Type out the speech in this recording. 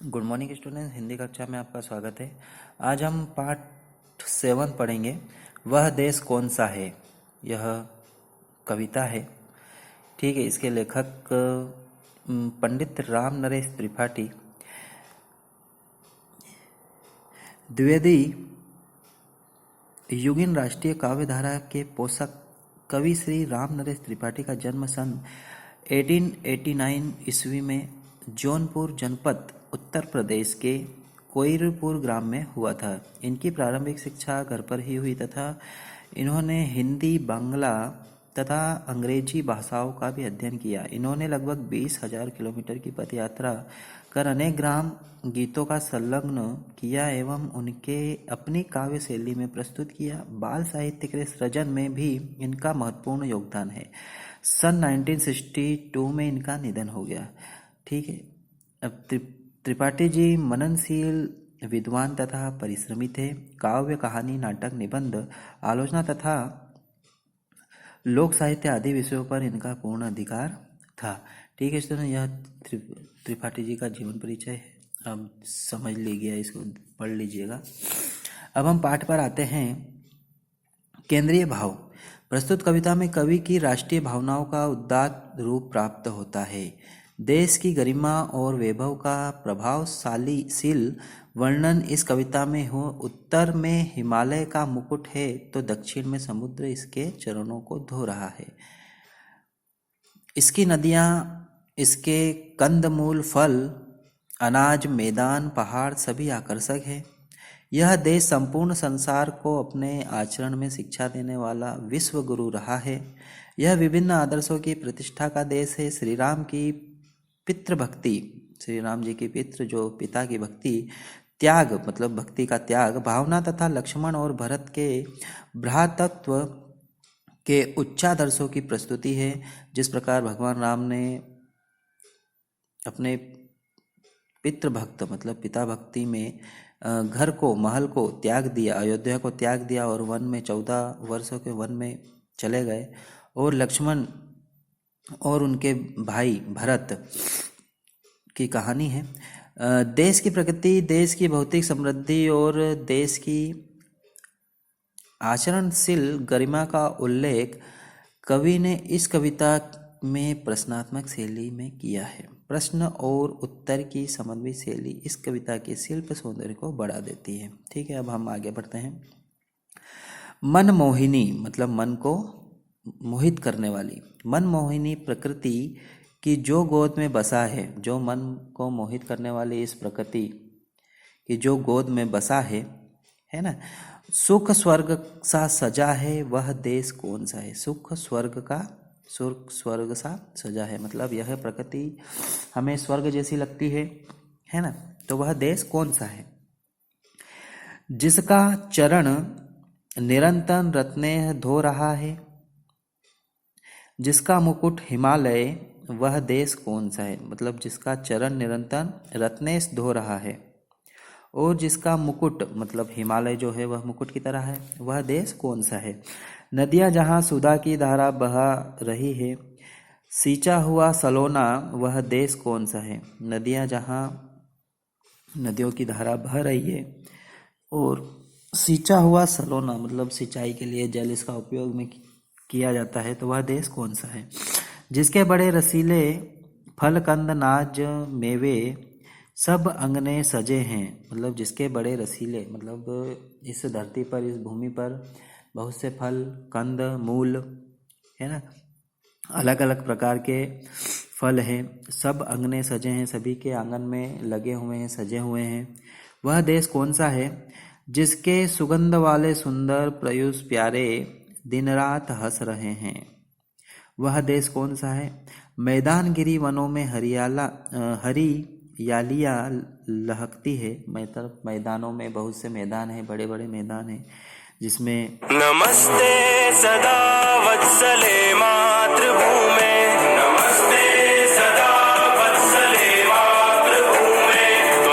Good morning students, Hindi कक्षा में आपका स्वागत है। आज हम पार्ट 7 पढ़ेंगे। वह देश कौन सा है। यह कविता है। ठीक है, इसके लेखक पंडित राम नरेश त्रिपाठी। द्विवेदी युगीन राष्ट्रीय काव्य धारा के पोषक कवि श्री राम नरेश त्रिपाठी का जन्म सन 1889 ईस्वी में जौनपुर जनपद उत्तर प्रदेश के कोइरपुर ग्राम में हुआ था। इनकी प्रारंभिक शिक्षा घर पर ही हुई तथा इन्होंने हिंदी, बांग्ला तथा अंग्रेजी भाषाओं का भी अध्ययन किया। इन्होंने लगभग 20,000 किलोमीटर की पद यात्रा कर अनेक ग्राम गीतों का संलग्न किया एवं उनके अपनी काव्य शैली में प्रस्तुत किया। बाल साहित्य के सृजन में भी इनका महत्वपूर्ण योगदान है। सन 1962 में इनका निधन हो गया। ठीक है, अब त्रिपाठी जी मननशील विद्वान तथा परिश्रमी थे। काव्य, कहानी, नाटक, निबंध, आलोचना तथा लोक साहित्य आदि विषयों पर इनका पूर्ण अधिकार था। ठीक है स्टूडेंट, यह त्रिपाठी जी का जीवन परिचय है। अब समझ लीजिए, इसको पढ़ लीजिएगा। अब हम पाठ पर आते हैं। केंद्रीय भाव। प्रस्तुत कविता में कवि की राष्ट्रीय भावनाओं का उदात्त रूप प्राप्त होता है। देश की गरिमा और वैभव का प्रभावशालीशील वर्णन इस कविता में हो। उत्तर में हिमालय का मुकुट है तो दक्षिण में समुद्र इसके चरणों को धो रहा है। इसकी नदियाँ, इसके कंदमूल, फल, अनाज, मैदान, पहाड़ सभी आकर्षक है। यह देश संपूर्ण संसार को अपने आचरण में शिक्षा देने वाला विश्व गुरु रहा है। यह विभिन्न आदर्शों की प्रतिष्ठा का देश है। श्री राम की पितृभक्ति, श्री राम जी की पितृ जो पिता की भक्ति, त्याग मतलब भक्ति का त्याग भावना तथा लक्ष्मण और भरत के भ्रातृत्व के उच्चादर्शों की प्रस्तुति है। जिस प्रकार भगवान राम ने अपने पितृभक्त मतलब पिता भक्ति में घर को, महल को त्याग दिया, अयोध्या को त्याग दिया और वन में 14 वर्षों के वन में चले गए। और लक्ष्मण और उनके भाई भरत की कहानी है। देश की प्रकृति, देश की भौतिक समृद्धि और देश की आचरणशील गरिमा का उल्लेख कवि ने इस कविता में प्रश्नात्मक शैली में किया है। प्रश्न और उत्तर की समन्वित शैली इस कविता के शिल्प सौंदर्य को बढ़ा देती है। ठीक है, अब हम आगे बढ़ते हैं। मनमोहिनी मतलब मन को मोहित करने वाली। मनमोहिनी प्रकृति की जो गोद में बसा है, जो मन को मोहित करने वाली इस प्रकृति की जो गोद में बसा है ना, सुख स्वर्ग सा सजा है, वह देश कौन सा है। सुख स्वर्ग सा सजा है मतलब यह प्रकृति हमें स्वर्ग जैसी लगती है ना, तो वह देश कौन सा है। जिसका चरण निरंतर रत्ने धो रहा है, जिसका मुकुट हिमालय, वह देश कौन सा है। मतलब जिसका चरण निरंतर रत्नेश धो रहा है और जिसका मुकुट मतलब हिमालय जो है वह मुकुट की तरह है, वह देश कौन सा है। नदियाँ जहाँ सुधा की धारा बहा रही है, सींचा हुआ सलोना, वह देश कौन सा है। नदियाँ जहाँ नदियों की धारा बह रही है और सींचा हुआ सलोना मतलब सिंचाई के लिए जल इसका उपयोग में किया जाता है, तो वह देश कौन सा है। जिसके बड़े रसीले फल, कंद, नाज, मेवे सब अंगने सजे हैं। मतलब जिसके बड़े रसीले मतलब इस धरती पर, इस भूमि पर बहुत से फल, कंद, मूल है ना, अलग अलग प्रकार के फल हैं, सब अंगने सजे हैं, सभी के आंगन में लगे हुए हैं, सजे हुए हैं। वह देश कौन सा है। जिसके सुगंध वाले सुंदर प्रयुष प्यारे दिन रात हंस रहे हैं, वह देश कौन सा है। मैदान गिरी वनों में हरियालियाँ लहकती है। मतलब मैदानों में बहुत से मैदान हैं, बड़े बड़े मैदान हैं जिसमें नमस्ते सदा वत्सले मातृभूमे